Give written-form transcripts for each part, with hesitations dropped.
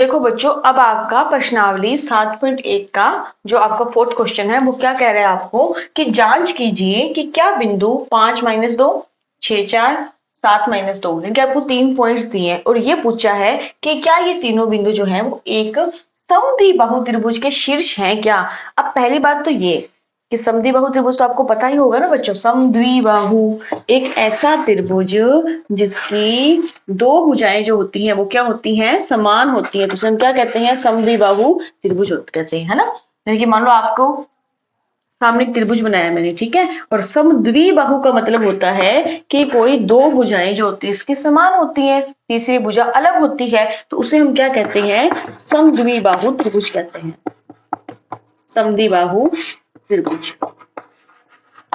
देखो बच्चों, अब आपका प्रश्नावली 7.1 का जो आपका फोर्थ क्वेश्चन है वो क्या कह रहा है आपको कि जांच कीजिए कि क्या बिंदु 5-2, 6-4, 7-2, यानी कि आपको 3 पॉइंट्स दिए हैं और ये पूछा है कि क्या ये तीनों बिंदु जो है वो एक समद्विबाहु त्रिभुज के शीर्ष हैं क्या। अब पहली बात तो ये कि समद्विबाहु त्रिभुज तो आपको पता ही होगा ना बच्चों। समद्विबाहु एक ऐसा त्रिभुज जिसकी दो भुजाएं जो होती हैं वो क्या होती हैं, समान होती हैं, तो उसे हम क्या कहते हैं, समद्विबाहु त्रिभुज कहते हैं, है ना। यानी कि मान लो आपको सामने एक त्रिभुज बनाया मैंने, ठीक है, और समद्विबाहु का मतलब होता है कि कोई दो भुजाएं जो होती है इसकी समान होती हैं, तीसरी भुजा अलग होती है, तो उसे हम क्या कहते हैं, समद्विबाहु त्रिभुज कहते हैं, समद्विबाहु त्रिभुज।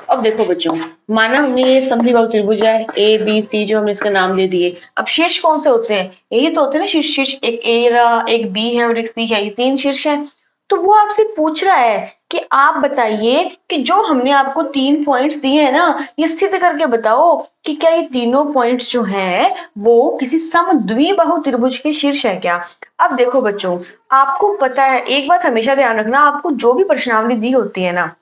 अब देखो बच्चों, माना हमने ये समद्विबाहु त्रिभुज है ए बी सी, जो हमने इसका नाम दे दिए। अब शीर्ष कौन से होते हैं, यही तो होते हैं ना शीर्ष। शीर्ष एक ए रहा, एक बी है और एक सी है, ये तीन शीर्ष हैं। तो वो आपसे पूछ रहा है कि आप बताइए कि जो हमने आपको 3 पॉइंट्स दिए हैं ना, ये सिद्ध करके बताओ कि क्या ये तीनों पॉइंट्स जो हैं वो किसी समद्विबाहु त्रिभुज के शीर्ष है क्या। अब देखो बच्चों, आपको पता है, एक बात हमेशा ध्यान रखना, आपको जो भी प्रश्नावली दी होती है ना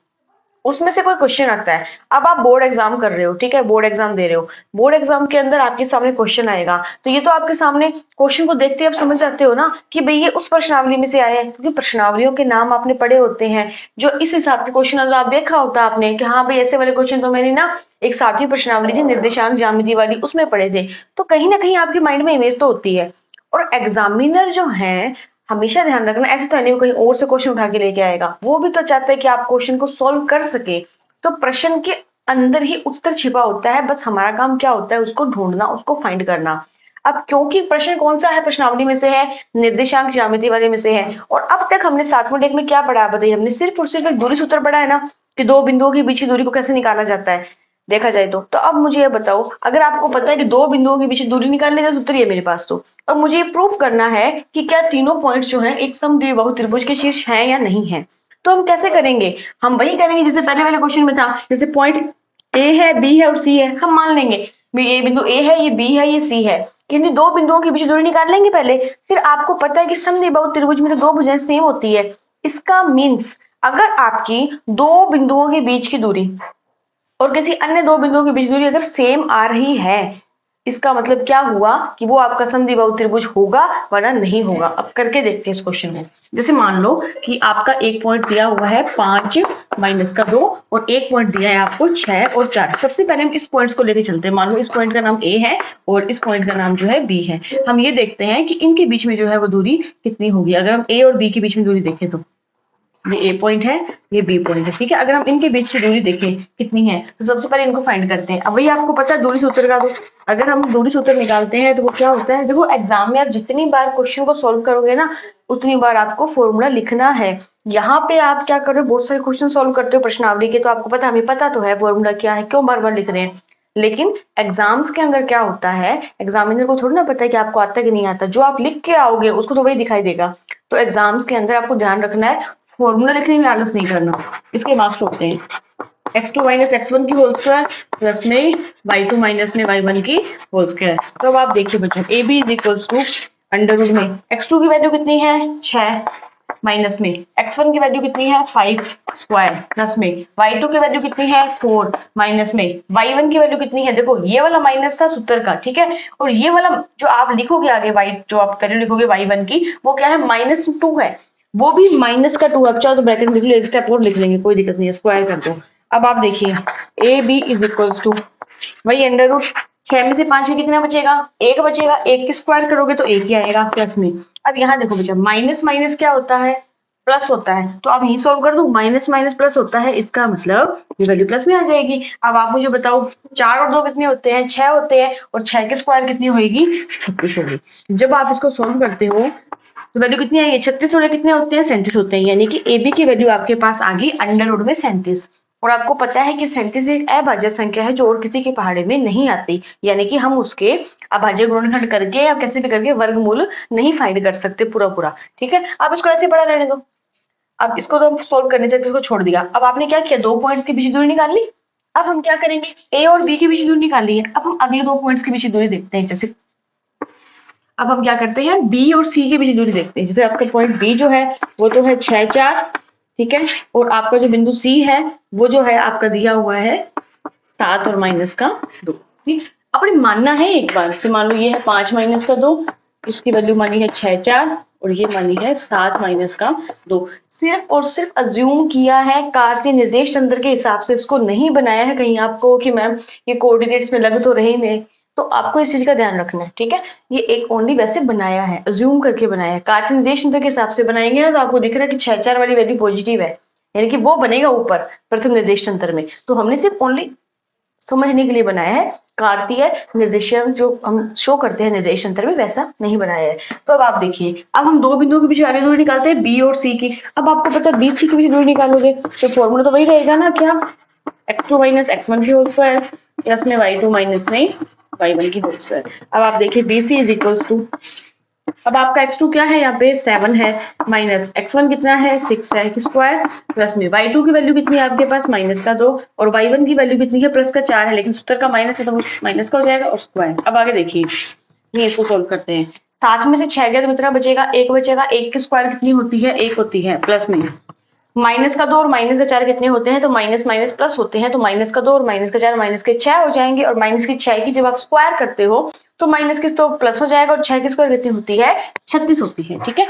उसमें से कोई क्वेश्चन आता है। अब आप बोर्ड एग्जाम कर रहे हो, ठीक है, बोर्ड एग्जाम दे रहे हो, बोर्ड एग्जाम के अंदर आपके सामने क्वेश्चन आएगा, तो ये तो आपके सामने क्वेश्चन को देखते ही आप समझ जाते हो ना कि भाई ये उस प्रश्नावली में से आया है, क्योंकि प्रश्नावलियों के नाम आपने पढ़े होते हैं जो इस हिसाब के क्वेश्चन अगर आप देखा होता आपने कि हाँ भाई ऐसे वाले क्वेश्चन तो मैंने ना एक सातवीं प्रश्नावली थी निर्देशांक ज्यामिति वाली उसमें पढ़े थे, तो कहीं ना कहीं आपके माइंड में इमेज तो होती है। और एग्जामिनर जो है, हमेशा ध्यान रखना, ऐसे तो नहीं कहीं और से क्वेश्चन उठा के लेके आएगा, वो भी तो चाहता है कि आप क्वेश्चन को सॉल्व कर सके। तो प्रश्न के अंदर ही उत्तर छिपा होता है, बस हमारा काम क्या होता है, उसको ढूंढना, उसको फाइंड करना। अब क्योंकि प्रश्न कौन सा है, प्रश्नावली में से है, निर्देशांक ज्यामिति वाले में से है, और अब तक हमने 7.1 में क्या पढ़ा बताइए, हमने सिर्फ और सिर्फ एक दूरी सूत्र पढ़ा है ना कि दो बिंदुओं के बीच की दूरी को कैसे निकाला जाता है, देखा जाए तो अब मुझे ये बताओ, अगर आपको पता है कि दो बिंदुओं के बीच दूरी निकालने का सूत्र है मेरे पास, तो अब मुझे ये प्रूफ करना है कि क्या तीनों पॉइंट्स जो हैं एक समद्विबाहु त्रिभुज के शीर्ष हैं या नहीं है। तो हम कैसे करेंगे, हम वही करेंगे जैसे पहले वाले क्वेश्चन में था, जैसे पॉइंट ए है, बी है और सी है, हम मान लेंगे ये बिंदु ए है, ये बी है, ये सी है, कि दो बिंदुओं के बीच दूरी निकाल लेंगे पहले। फिर आपको पता है कि समद्विबाहु त्रिभुज में तो दो भुजाएं सेम होती है, इसका मीन्स अगर आपकी दो बिंदुओं के बीच की दूरी और किसी अन्य दो बिंदुओं के बीच दूरी अगर सेम आ रही है, इसका मतलब क्या हुआ कि वो आपका समद्विबाहु त्रिभुज होगा वरना नहीं होगा। अब करके देखते हैं इस क्वेश्चन को। जैसे मान लो कि आपका एक पॉइंट दिया हुआ है 5-2 और एक पॉइंट दिया है आपको 6 और 4। सबसे पहले हम इस पॉइंट्स को लेके चलते हैं। मान लो इस पॉइंट का नाम ए है और इस पॉइंट का नाम जो है बी है। हम ये देखते हैं कि इनके बीच में जो है वो दूरी कितनी होगी। अगर हम ए और बी के बीच में दूरी देखें तो ये ए पॉइंट है, ये बी पॉइंट है, ठीक है। अगर हम इनके बीच की दूरी देखें कितनी है, तो सबसे पहले इनको फाइंड करते हैं। अब वही आपको पता है दूरी सूत्र का, तो अगर हम दूरी सूत्र निकालते हैं तो वो क्या होता है, देखो एग्जाम में आप जितनी बार क्वेश्चन को सोल्व करोगे ना उतनी बार आपको फॉर्मूला लिखना है। यहाँ पे आप क्या कर रहे हो, बहुत सारे क्वेश्चन सोल्व करते हो प्रश्नावली के, तो आपको पता, हमें पता तो है फॉर्मूला क्या है, क्यों बार बार लिख रहे हैं। लेकिन एग्जाम्स के अंदर क्या होता है, एग्जामिनर को थोड़ी ना पता है कि आपको आता है कि नहीं आता, जो आप लिख के आओगे उसको तो वही दिखाई देगा। तो एग्जाम्स के अंदर आपको ध्यान रखना है, फॉर्मूला लिखने में आलस नहीं करना, इसके मार्क्स होते हैं x2 माइनस x1 की होल स्क्वायर प्लस में y2 माइनस में y1 की होल स्क्वायर। तो अब आप देखिए बच्चों, A B is equals to under root में x2 की वैल्यू कितनी है 6 माइनस में x1 की वैल्यू कितनी है 5 स्क्वायर प्लस में y2 की वैल्यू कितनी है 4 माइनस में y1 की वैल्यू कितनी है, देखो ये वाला माइनस था सूत्र का, ठीक है, और ये वाला जो आप लिखोगे आगे y, जो आप वैल्यू लिखोगे y1 की, वो क्या है -2 है, वो भी माइनस का 2। अब चाहो तो ब्रैकेट में लिख लो, एक स्टेप और लिख लेंगे, कोई दिक्कत नहीं है, स्क्वायर कर दो। अब आप देखिए A B is equals to वही अंडर रूट 6 में से 5 में कितना बचेगा, एक बचेगा, एक की स्क्वायर करोगे तो एक ही आएगा प्लस में। अब यहाँ देखो बेटा, माइनस माइनस क्या होता है, प्लस होता है, तो अब यही सॉल्व कर दो, माइनस माइनस प्लस होता है, इसका मतलब ये वैल्यू प्लस में आ जाएगी। अब आप मुझे बताओ 4 और 2 कितने होते हैं, 6 होते हैं, और 6 की स्क्वायर कितनी होगी 36 होगी। जब आप इसको सॉल्व करते हो तो वैल्यू कितनी आई है 36, और कितने होते हैं 37 होते हैं, यानी कि ए बी की वैल्यू आपके पास आ गई अंडर रूट में 37। और आपको पता है कि 37 एक अभाज्य संख्या है जो और किसी के पहाड़े में नहीं आती, यानी कि हम उसके अभाज्य गुणनखंड करके या कैसे भी करके वर्गमूल नहीं फाइंड कर सकते पूरा पूरा, ठीक है। आप इसको ऐसे पढ़ा रहने दो। अब इसको तो हम सोल्व करने से इसको छोड़ दिया। अब आपने क्या किया, दो पॉइंट्स के बीच दूरी निकाल ली। अब हम क्या करेंगे, ए और बी के बीच दूरी निकाल ली है, अब हम अगले दो पॉइंट्स के बीच दूरी देखते हैं। जैसे अब हम क्या करते हैं, बी और सी के बीच दूरी देखते हैं। जैसे आपका पॉइंट बी जो है वो तो है 6 4, ठीक है, और आपका जो बिंदु सी है वो जो है आपका दिया हुआ है 7 और माइनस का 2। ठीक, अपने मानना है एक बार से, मान लो ये है 5 माइनस का 2, इसकी वैल्यू मानी है 6 4 और ये मानी है 7 माइनस का 2। सिर्फ और सिर्फ अज्यूम किया है, कार्तीय निर्देश तंत्र के हिसाब से इसको नहीं बनाया है कहीं आपको कि मैम ये कोऑर्डिनेट्स में लग तो रहे हैं, तो आपको इस चीज का ध्यान रखना है, ठीक है। ये एक ओनली वैसे बनाया है, अज्यूम करके बनाया है। कार्तीय निर्देश तंत्र के हिसाब से बनाएंगे ना तो आपको दिख रहा है कि 6 4 वाली वैल्यू पॉजिटिव है, यानी कि वो बनेगा ऊपर प्रथम निर्देश तंत्र में। तो हमने सिर्फ ओनली समझने के लिए बनाया है, कार्तीय निर्देशांक जो हम शो करते हैं निर्देश तंत्र में वैसा नहीं बनाया है। तो अब आप देखिए, अब हम दो बिंदुओं के बीच आगे दूरी निकालते हैं बी और सी की। अब आपको पता है बी सी के बीच दूरी निकालोगे तो फॉर्मूला तो वही रहेगा ना, क्या x2 माइनस x1 की होल स्क्वायर प्लस में y2 माइनस में y1 की होल स्क्वायर। अब आप देखिए BC इज इक्वल्स टू, अब आपका x2 क्या है यहाँ पे 7 है, माइनस x1 कितना है 6 है स्क्वायर, प्लस में y2 की वैल्यू कितनी है आपके पास माइनस का 2 और y1 की वैल्यू कितनी है प्लस का 4 है, लेकिन सूत्र का माइनस है तो माइनस का हो जाएगा और स्क्वायर। अब आगे देखिए, ये इसको सोल्व करते हैं। 7 में से 6 गया तो कितना बचेगा, 1 बचेगा। 1 की स्क्वायर कितनी होती है 1 होती है, प्लस में माइनस का 2 और माइनस का 4 कितने होते हैं तो माइनस माइनस प्लस होते हैं, तो माइनस का 2 और माइनस का 4 माइनस के 6 हो जाएंगे, और माइनस की 6 की जब आप स्क्वायर करते हो तो माइनस की तो प्लस हो जाएगा और 6 की स्क्वायर कितनी होती है 36 होती है, ठीक है।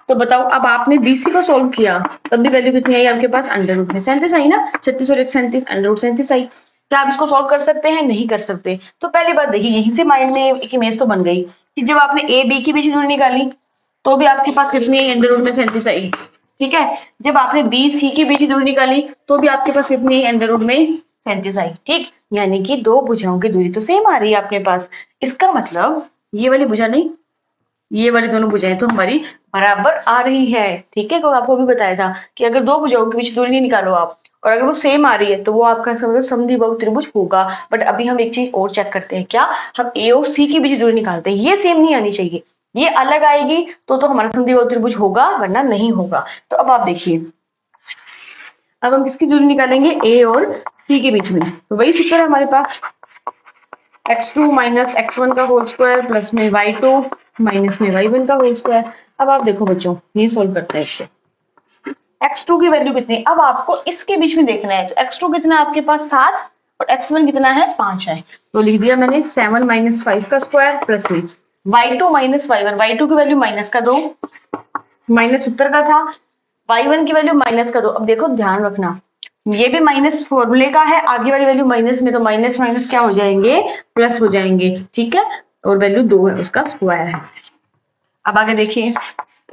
तो बताओ, अब आपने BC को सोल्व किया तब भी वैल्यू कितनी आई आपके पास अंडर रूट में 37 आई ना, 36 और 1 37, अंडर रूट 37 आई। क्या आप इसको सोल्व कर सकते हैं, नहीं कर सकते। तो पहली बात देखिए, यहीं से माइंड में एक इमेज तो बन गई कि जब आपने AB की बीच दूरी निकाली तो भी आपके पास कितनी आई अंडर रूट में 37 आई, ठीक है। जब आपने बी सी की बीच की दूरी निकाली तो भी आपके पास कितनी अंडर रूट में 37 आई, ठीक। यानी कि दो भुजाओं की दूरी तो सेम आ रही है आपके पास। इसका मतलब ये वाली भुजा नहीं, ये वाली दोनों भुजाएं तो हमारी बराबर आ रही है, ठीक है। तो आपको भी बताया था कि अगर दो भुजाओं के बीच दूरी नहीं निकालो आप और अगर वो सेम आ रही है तो वो आपका समझो समद्विबाहु त्रिभुज होगा। बट अभी हम एक चीज और चेक करते हैं, क्या हम ए और सी की बीच दूरी निकालते हैं, ये सेम नहीं आनी चाहिए, ये अलग आएगी तो हमारा समद्विबाहु त्रिभुज होगा वरना नहीं होगा। तो अब आप देखिए, अब हम किसकी दूरी निकालेंगे ए और सी के बीच में, तो वही सूत्र है हमारे पास x2 माइनस x1 का होल स्क्वायर प्लस में y2 माइनस में y1 का होल स्क्वायर। अब आप देखो बच्चों, ये सोल्व करते हैं इसको। x2 की वैल्यू कितनी, अब आपको इसके बीच में देखना है, तो x2 कितना है आपके पास 7 और x1 कितना है 5 है, तो लिख दिया मैंने 7 माइनस 5 का स्क्वायर प्लस में y2 माइनस y1, y2 की वैल्यू माइनस का 2 माइनस सूत्र का था, y1 की वैल्यू माइनस का 2। अब देखो ध्यान रखना, ये भी माइनस फॉर्मूले का है, आगे वाली वैल्यू माइनस में, तो माइनस माइनस क्या हो जाएंगे प्लस हो जाएंगे, ठीक है। और वैल्यू 2 है उसका स्क्वायर है। अब आगे देखिए,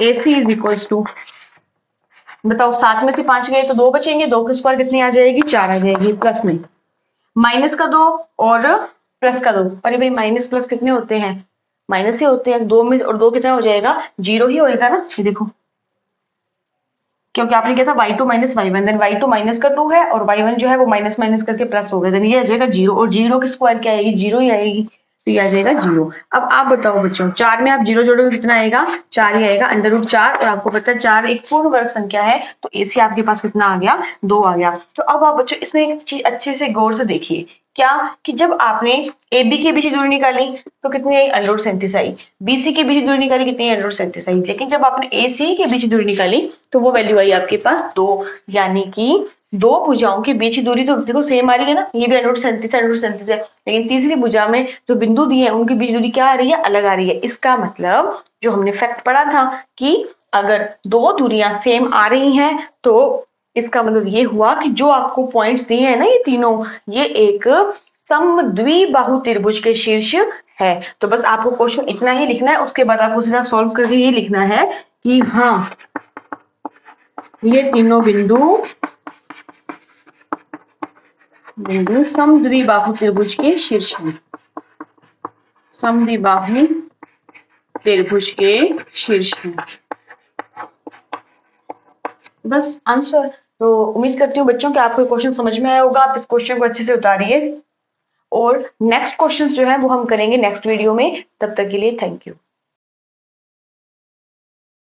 AC इज इक्वल्स टू, बताओ 7 में से 5 गए तो 2 बचेंगे, 2 की स्क्वायर कितनी आ जाएगी 4 आ जाएगी, प्लस में माइनस का 2 और प्लस का 2। अरे भाई माइनस प्लस कितने होते हैं, माइनस ही होते हैं। 2 में और 2 कितना हो जाएगा 0 ही होएगा ना, ये देखो, क्योंकि आपने क्या था y2 minus y1, then y2 minus का 2 है और y1 जो है वो माइनस माइनस करके प्लस हो गया, देन ये आ जाएगा 0 और 0 की स्क्वायर क्या आएगी 0 ही आएगी, तो ये आ जाएगा 0। अब आप बताओ बच्चों, 4 में आप 0 जोड़ोगे कितना आएगा 4 ही आएगा, अंडर रूट 4, और आपको पता है 4 एक पूर्ण वर्ग संख्या है, तो AC आपके पास कितना आ गया 2 आ गया। तो अब आप बच्चों इसमें एक चीज अच्छे से गौर से देखिए, क्या कि जब आपने AB के बीच की दूरी निकाली तो कितनी आई अंडर रूट 37 आई, BC के बीच की दूरी निकाली कितनी अंडर रूट 37 आई, लेकिन जब आपने AC के बीच की दूरी निकाली तो वो वैल्यू आई आपके पास 2, यानी कि दो भुजाओं के बीच की दूरी तो देखो सेम आ रही है ना, ये भी अंडर रूट 37 है, लेकिन तीसरी भुजा में जो बिंदु दिए हैं उनके बीच दूरी क्या आ रही है अलग आ रही है। इसका मतलब जो हमने फैक्ट पढ़ा था कि अगर दो दूरियां सेम आ रही हैं तो इसका मतलब ये हुआ कि जो आपको पॉइंट्स दिए हैं ना ये तीनों, ये एक समद्विबाहु त्रिभुज के शीर्ष है। तो बस आपको क्वेश्चन इतना ही लिखना है, उसके बाद आपको सीधा सॉल्व करके ये लिखना है कि हाँ ये तीनों बिंदु समद्विबाहु त्रिभुज के शीर्ष हैं, समद्विबाहु त्रिभुज के शीर्ष हैं, बस आंसर। तो उम्मीद करती हूँ बच्चों कि आपको क्वेश्चन समझ में आया होगा, आप इस क्वेश्चन को अच्छे से उतारिए और नेक्स्ट क्वेश्चन जो है वो हम करेंगे नेक्स्ट वीडियो में। तब तक के लिए थैंक यू।